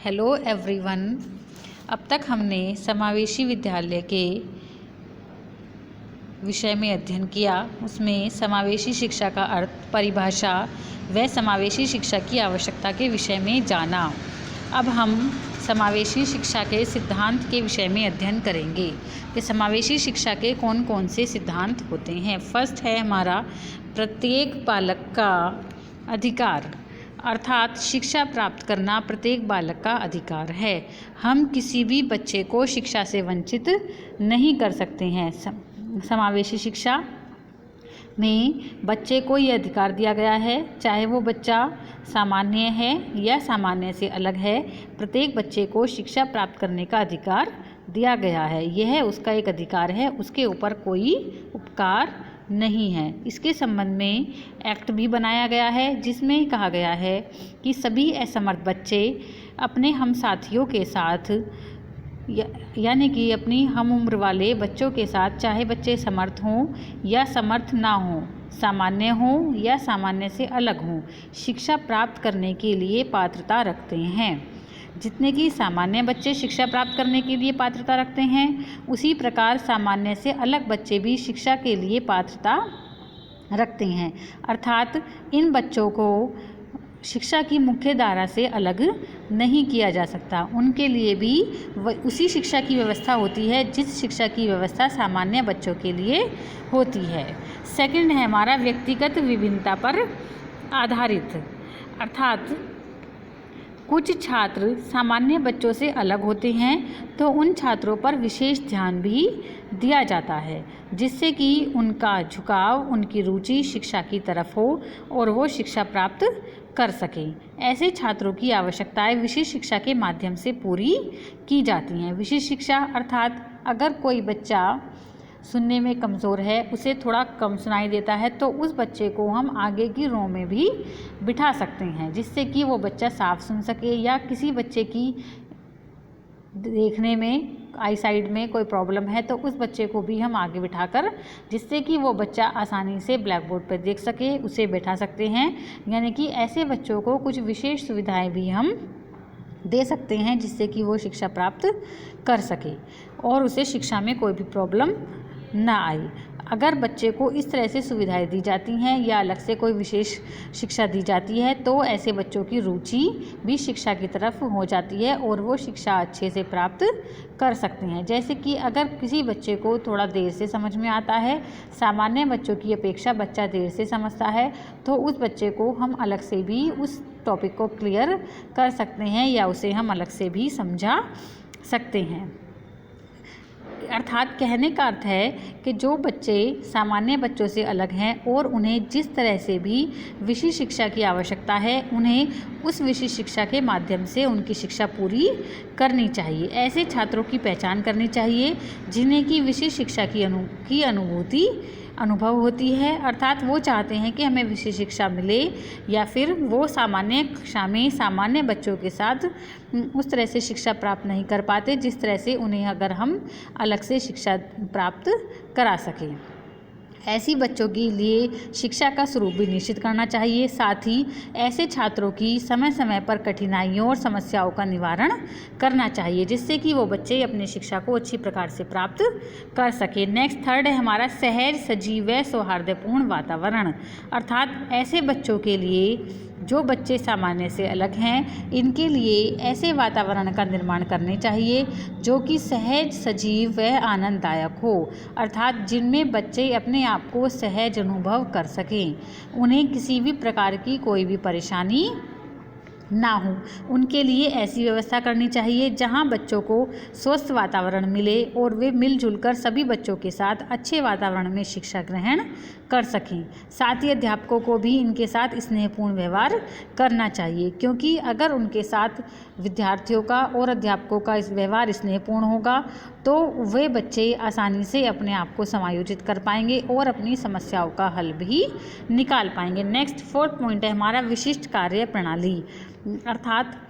Hello everyone. अब तक हमने समावेशी विद्यालय के विषय में अध्ययन किया। उसमें समावेशी शिक्षा का अर्थ, परिभाषा व समावेशी शिक्षा की आवश्यकता के विषय में जाना। अब हम समावेशी शिक्षा के सिद्धांत के विषय में अध्ययन करेंगे कि समावेशी शिक्षा के कौन कौन से सिद्धांत होते हैं। फर्स्ट है हमारा प्रत्येक बालक का अधिकार, अर्थात शिक्षा प्राप्त करना प्रत्येक बालक का अधिकार है। हम किसी भी बच्चे को शिक्षा से वंचित नहीं कर सकते हैं। समावेशी शिक्षा में बच्चे को ये अधिकार दिया गया है, चाहे वो बच्चा सामान्य है या सामान्य से अलग है, प्रत्येक बच्चे को शिक्षा प्राप्त करने का अधिकार दिया गया है। यह उसका एक अधिकार है, उसके ऊपर कोई उपकार नहीं है। इसके संबंध में एक्ट भी बनाया गया है, जिसमें कहा गया है कि सभी असमर्थ बच्चे अपने हम साथियों के साथ यानी कि अपनी हम उम्र वाले बच्चों के साथ, चाहे बच्चे समर्थ हों या समर्थ ना हों, सामान्य हों या सामान्य से अलग हों, शिक्षा प्राप्त करने के लिए पात्रता रखते हैं। जितने कि सामान्य बच्चे शिक्षा प्राप्त करने के लिए पात्रता रखते हैं, उसी प्रकार सामान्य से अलग बच्चे भी शिक्षा के लिए पात्रता रखते हैं। अर्थात इन बच्चों को शिक्षा की मुख्य धारा से अलग नहीं किया जा सकता। उनके लिए भी उसी शिक्षा की व्यवस्था होती है जिस शिक्षा की व्यवस्था सामान्य बच्चों के लिए होती है। सेकंड है हमारा व्यक्तिगत विभिन्नता पर आधारित, अर्थात कुछ छात्र सामान्य बच्चों से अलग होते हैं तो उन छात्रों पर विशेष ध्यान भी दिया जाता है, जिससे कि उनका झुकाव, उनकी रुचि शिक्षा की तरफ हो और वो शिक्षा प्राप्त कर सकें। ऐसे छात्रों की आवश्यकताएं विशेष शिक्षा के माध्यम से पूरी की जाती हैं। विशेष शिक्षा अर्थात अगर कोई बच्चा सुनने में कमज़ोर है, उसे थोड़ा कम सुनाई देता है, तो उस बच्चे को हम आगे की रो में भी बिठा सकते हैं, जिससे कि वो बच्चा साफ सुन सके। या किसी बच्चे की देखने में आई साइड में कोई प्रॉब्लम है तो उस बच्चे को भी हम आगे बिठाकर, जिससे कि वो बच्चा आसानी से ब्लैक बोर्ड पर देख सके, उसे बैठा सकते हैं। यानी कि ऐसे बच्चों को कुछ विशेष सुविधाएं भी हम दे सकते हैं, जिससे कि वो शिक्षा प्राप्त कर सके और उसे शिक्षा में कोई भी प्रॉब्लम ना आए। अगर बच्चे को इस तरह से सुविधाएं दी जाती हैं या अलग से कोई विशेष शिक्षा दी जाती है, तो ऐसे बच्चों की रुचि भी शिक्षा की तरफ हो जाती है और वो शिक्षा अच्छे से प्राप्त कर सकते हैं। जैसे कि अगर किसी बच्चे को थोड़ा देर से समझ में आता है, सामान्य बच्चों की अपेक्षा बच्चा देर से समझता है, तो उस बच्चे को हम अलग से भी उस टॉपिक को क्लियर कर सकते हैं या उसे हम अलग से भी समझा सकते हैं। अर्थात कहने का अर्थ है कि जो बच्चे सामान्य बच्चों से अलग हैं और उन्हें जिस तरह से भी विशेष शिक्षा की आवश्यकता है, उन्हें उस विशेष शिक्षा के माध्यम से उनकी शिक्षा पूरी करनी चाहिए। ऐसे छात्रों की पहचान करनी चाहिए जिन्हें की विशेष शिक्षा की अनुभव होती है। अर्थात वो चाहते हैं कि हमें विशेष शिक्षा मिले, या फिर वो सामान्य कक्षा में सामान्य बच्चों के साथ उस तरह से शिक्षा प्राप्त नहीं कर पाते जिस तरह से उन्हें अगर हम अलग से शिक्षा प्राप्त करा सकें। ऐसी बच्चों के लिए शिक्षा का स्वरूप भी निश्चित करना चाहिए। साथ ही ऐसे छात्रों की समय समय पर कठिनाइयों और समस्याओं का निवारण करना चाहिए, जिससे कि वो बच्चे अपनी शिक्षा को अच्छी प्रकार से प्राप्त कर सके। नेक्स्ट थर्ड है हमारा सहज, सजीव व सौहार्दपूर्ण वातावरण, अर्थात ऐसे बच्चों के लिए जो बच्चे सामान्य से अलग हैं, इनके लिए ऐसे वातावरण का निर्माण करने चाहिए जो कि सहज, सजीव व आनंददायक हो, अर्थात जिनमें बच्चे अपने आप को सहज अनुभव कर सकें, उन्हें किसी भी प्रकार की कोई भी परेशानी ना हो। उनके लिए ऐसी व्यवस्था करनी चाहिए जहां बच्चों को स्वस्थ वातावरण मिले और वे मिलजुल कर सभी बच्चों के साथ अच्छे वातावरण में शिक्षा ग्रहण कर सकें। साथ ही अध्यापकों को भी इनके साथ स्नेहपूर्ण व्यवहार करना चाहिए, क्योंकि अगर उनके साथ विद्यार्थियों का और अध्यापकों का इस व्यवहार स्नेहपूर्ण होगा तो वे बच्चे आसानी से अपने आप को समायोजित कर पाएंगे और अपनी समस्याओं का हल भी निकाल पाएंगे। नेक्स्ट फोर्थ पॉइंट है हमारा विशिष्ट कार्य प्रणाली, अर्थात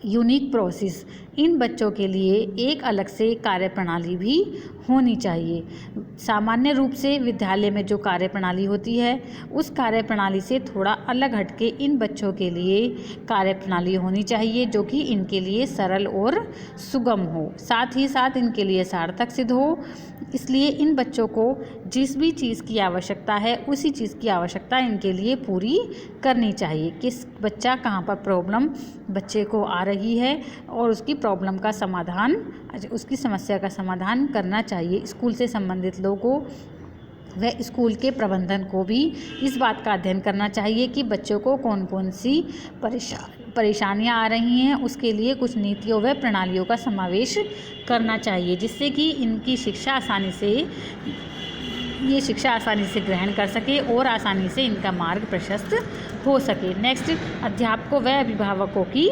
यूनिक प्रोसेस। इन बच्चों के लिए एक अलग से कार्य प्रणाली भी होनी चाहिए। सामान्य रूप से विद्यालय में जो कार्यप्रणाली होती है उस कार्यप्रणाली से थोड़ा अलग हटके इन बच्चों के लिए कार्यप्रणाली होनी चाहिए जो कि इनके लिए सरल और सुगम हो, साथ ही साथ इनके लिए सार्थक सिद्ध हो। इसलिए इन बच्चों को जिस भी चीज़ की आवश्यकता है उसी चीज़ की आवश्यकता इनके लिए पूरी करनी चाहिए। किस बच्चा कहाँ पर प्रॉब्लम बच्चे को आ रही है और उसकी प्रॉब्लम का समाधान, उसकी समस्या का समाधान करना चाहिए। स्कूल से संबंधित लोगों व स्कूल के प्रबंधन को भी इस बात का अध्ययन करना चाहिए कि बच्चों को कौन कौन सी परेशानियां आ रही हैं, उसके लिए कुछ नीतियों व प्रणालियों का समावेश करना चाहिए जिससे कि इनकी शिक्षा आसानी से ग्रहण कर सके और आसानी से इनका मार्ग प्रशस्त हो सके। नेक्स्ट, अध्यापकों व अभिभावकों की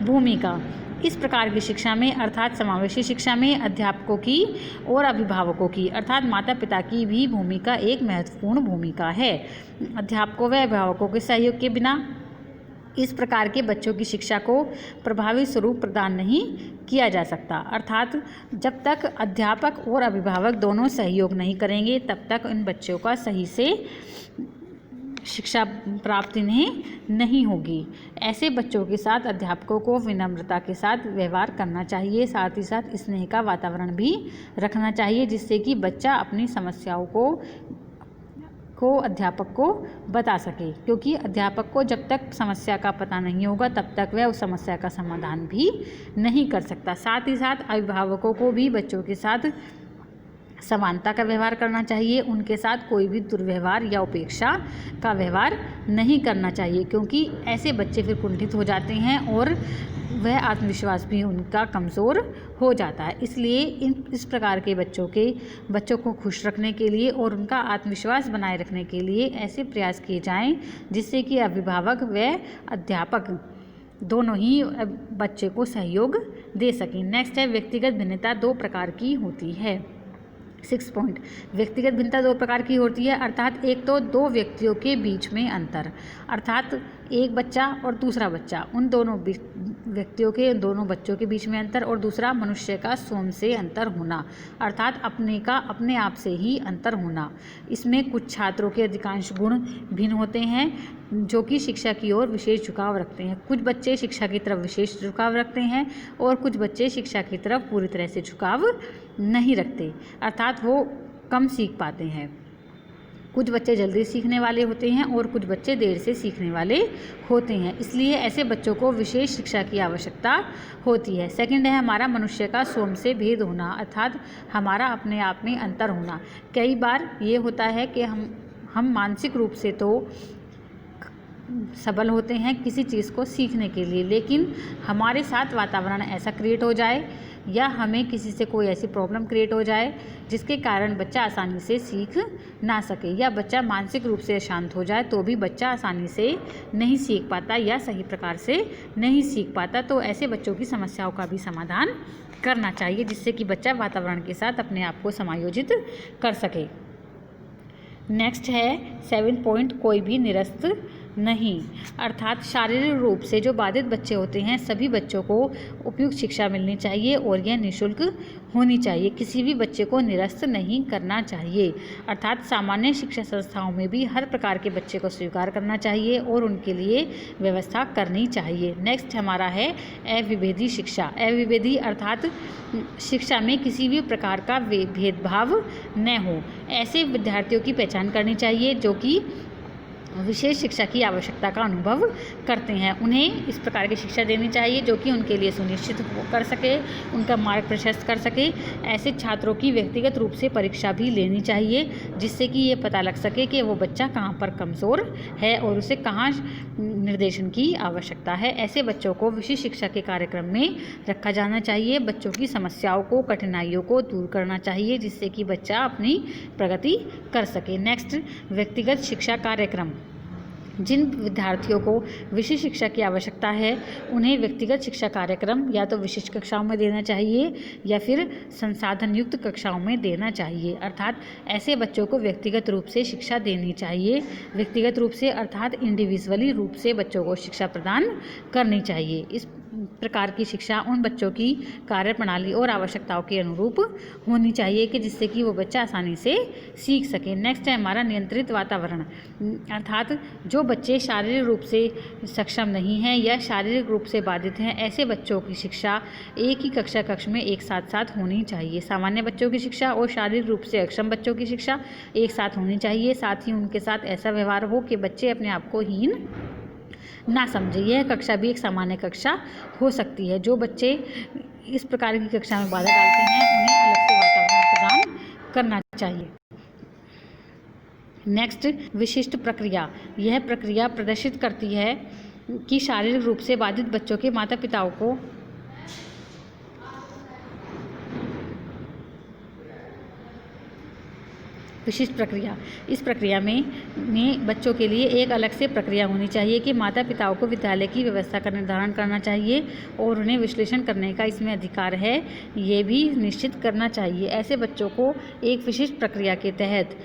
भूमिका। इस प्रकार की शिक्षा में अर्थात समावेशी शिक्षा में अध्यापकों की और अभिभावकों की अर्थात माता पिता की भी भूमिका एक महत्वपूर्ण भूमिका है। अध्यापकों व अभिभावकों के सहयोग के बिना इस प्रकार के बच्चों की शिक्षा को प्रभावी स्वरूप प्रदान नहीं किया जा सकता। अर्थात जब तक अध्यापक और अभिभावक दोनों सहयोग नहीं करेंगे तब तक इन बच्चों का सही से शिक्षा प्राप्ति नहीं होगी। ऐसे बच्चों के साथ अध्यापकों को विनम्रता के साथ व्यवहार करना चाहिए, साथ ही साथ स्नेह का वातावरण भी रखना चाहिए जिससे कि बच्चा अपनी समस्याओं को अध्यापक को बता सके, क्योंकि अध्यापक को जब तक समस्या का पता नहीं होगा तब तक वह उस समस्या का समाधान भी नहीं कर सकता। साथ ही साथ अभिभावकों को भी बच्चों के साथ समानता का व्यवहार करना चाहिए, उनके साथ कोई भी दुर्व्यवहार या उपेक्षा का व्यवहार नहीं करना चाहिए, क्योंकि ऐसे बच्चे फिर कुंठित हो जाते हैं और वह आत्मविश्वास भी उनका कमज़ोर हो जाता है। इसलिए इस प्रकार के बच्चों को खुश रखने के लिए और उनका आत्मविश्वास बनाए रखने के लिए ऐसे प्रयास किए जाएं जिससे कि अभिभावक व अध्यापक दोनों ही बच्चे को सहयोग दे सकें। नेक्स्ट है, व्यक्तिगत भिन्नता दो प्रकार की होती है। 6 पॉइंट, व्यक्तिगत भिन्नता दो प्रकार की होती है अर्थात एक तो दो व्यक्तियों के बीच में अंतर, अर्थात एक बच्चा और दूसरा बच्चा, उन दोनों दोनों बच्चों के बीच में अंतर, और दूसरा मनुष्य का स्वयं से अंतर होना अर्थात अपने आप से ही अंतर होना। इसमें कुछ छात्रों के अधिकांश गुण भिन्न होते हैं जो कि शिक्षा की ओर विशेष झुकाव रखते हैं। कुछ बच्चे शिक्षा की तरफ विशेष झुकाव रखते हैं और कुछ बच्चे शिक्षा की तरफ पूरी तरह से झुकाव नहीं रखते, अर्थात वो कम सीख पाते हैं। कुछ बच्चे जल्दी सीखने वाले होते हैं और कुछ बच्चे देर से सीखने वाले होते हैं, इसलिए ऐसे बच्चों को विशेष शिक्षा की आवश्यकता होती है। सेकंड है हमारा मनुष्य का स्वयं से भेद होना अर्थात हमारा अपने आप में अंतर होना। कई बार ये होता है कि हम मानसिक रूप से तो सबल होते हैं किसी चीज़ को सीखने के लिए, लेकिन हमारे साथ वातावरण ऐसा क्रिएट हो जाए या हमें किसी से कोई ऐसी प्रॉब्लम क्रिएट हो जाए जिसके कारण बच्चा आसानी से सीख ना सके, या बच्चा मानसिक रूप से शांत हो जाए तो भी बच्चा आसानी से नहीं सीख पाता या सही प्रकार से नहीं सीख पाता। तो ऐसे बच्चों की समस्याओं का भी समाधान करना चाहिए जिससे कि बच्चा वातावरण के साथ अपने आप को समायोजित कर सके। नेक्स्ट है 7 पॉइंट, कोई भी निरस्त नहीं, अर्थात शारीरिक रूप से जो बाधित बच्चे होते हैं सभी बच्चों को उपयुक्त शिक्षा मिलनी चाहिए और यह निःशुल्क होनी चाहिए। किसी भी बच्चे को निरस्त नहीं करना चाहिए, अर्थात सामान्य शिक्षा संस्थाओं में भी हर प्रकार के बच्चे को स्वीकार करना चाहिए और उनके लिए व्यवस्था करनी चाहिए। नेक्स्ट हमारा है अविभेदी शिक्षा। अविभेदी अर्थात शिक्षा में किसी भी प्रकार का भेदभाव न हो। ऐसे विद्यार्थियों की पहचान करनी चाहिए जो कि विशेष शिक्षा की आवश्यकता का अनुभव करते हैं। उन्हें इस प्रकार की शिक्षा देनी चाहिए जो कि उनके लिए सुनिश्चित कर सके, उनका मार्ग प्रशस्त कर सके। ऐसे छात्रों की व्यक्तिगत रूप से परीक्षा भी लेनी चाहिए जिससे कि ये पता लग सके कि वो बच्चा कहाँ पर कमज़ोर है और उसे कहाँ निर्देशन की आवश्यकता है। ऐसे बच्चों को विशेष शिक्षा के कार्यक्रम में रखा जाना चाहिए। बच्चों की समस्याओं को, कठिनाइयों को दूर करना चाहिए जिससे कि बच्चा अपनी प्रगति कर सके। नेक्स्ट, व्यक्तिगत शिक्षा कार्यक्रम। जिन विद्यार्थियों को विशेष शिक्षा की आवश्यकता है उन्हें व्यक्तिगत शिक्षा कार्यक्रम या तो विशेष कक्षाओं में देना चाहिए या फिर संसाधन युक्त कक्षाओं में देना चाहिए, अर्थात ऐसे बच्चों को व्यक्तिगत रूप से शिक्षा देनी चाहिए। व्यक्तिगत रूप से अर्थात इंडिविजुअली रूप से बच्चों को शिक्षा प्रदान करनी चाहिए। प्रकार की शिक्षा उन बच्चों की कार्यप्रणाली और आवश्यकताओं के अनुरूप होनी चाहिए कि जिससे कि वो बच्चा आसानी से सीख सके। नेक्स्ट है हमारा नियंत्रित वातावरण, अर्थात जो बच्चे शारीरिक रूप से सक्षम नहीं हैं या शारीरिक रूप से बाधित हैं, ऐसे बच्चों की शिक्षा एक ही कक्ष में एक साथ होनी चाहिए। सामान्य बच्चों की शिक्षा और शारीरिक रूप से अक्षम बच्चों की शिक्षा एक साथ होनी चाहिए। साथ ही उनके साथ ऐसा व्यवहार हो कि बच्चे अपने आप को हीन ना समझे। यह कक्षा भी एक सामान्य कक्षा हो सकती है। जो बच्चे इस प्रकार की कक्षा में बाधा डालते हैं उन्हें अलग से वातावरण प्रदान करना चाहिए। नेक्स्ट, विशिष्ट प्रक्रिया। यह प्रक्रिया प्रदर्शित करती है कि शारीरिक रूप से बाधित बच्चों के माता पिताओं को विशिष्ट प्रक्रिया, इस प्रक्रिया में बच्चों के लिए एक अलग से प्रक्रिया होनी चाहिए कि माता पिताओं को विद्यालय की व्यवस्था का निर्धारण करना चाहिए और उन्हें विश्लेषण करने का इसमें अधिकार है, ये भी निश्चित करना चाहिए। ऐसे बच्चों को एक विशिष्ट प्रक्रिया के तहत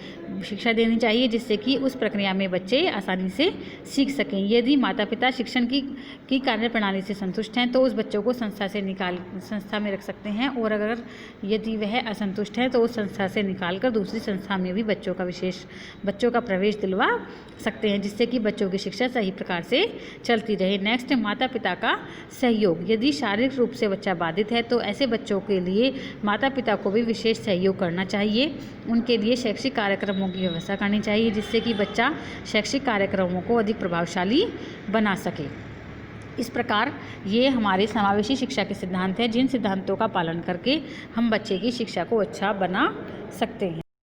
शिक्षा देनी चाहिए जिससे कि उस प्रक्रिया में बच्चे आसानी से सीख सकें। यदि माता पिता शिक्षण की कार्यप्रणाली से संतुष्ट हैं तो उस बच्चों को संस्था में रख सकते हैं, और अगर यदि वह असंतुष्ट है तो उस संस्था से निकाल कर दूसरी संस्था में भी बच्चों का प्रवेश दिलवा सकते हैं, जिससे कि बच्चों की शिक्षा सही प्रकार से चलती रहे। नेक्स्ट, माता पिता का सहयोग। यदि शारीरिक रूप से बच्चा बाधित है तो ऐसे बच्चों के लिए माता पिता को भी विशेष सहयोग करना चाहिए। उनके लिए शैक्षिक कार्यक्रमों की व्यवस्था करनी चाहिए जिससे कि बच्चा शैक्षिक कार्यक्रमों को अधिक प्रभावशाली बना सके। इस प्रकार ये हमारे समावेशी शिक्षा के सिद्धांत हैं, जिन सिद्धांतों का पालन करके हम बच्चे की शिक्षा को अच्छा बना सकते हैं।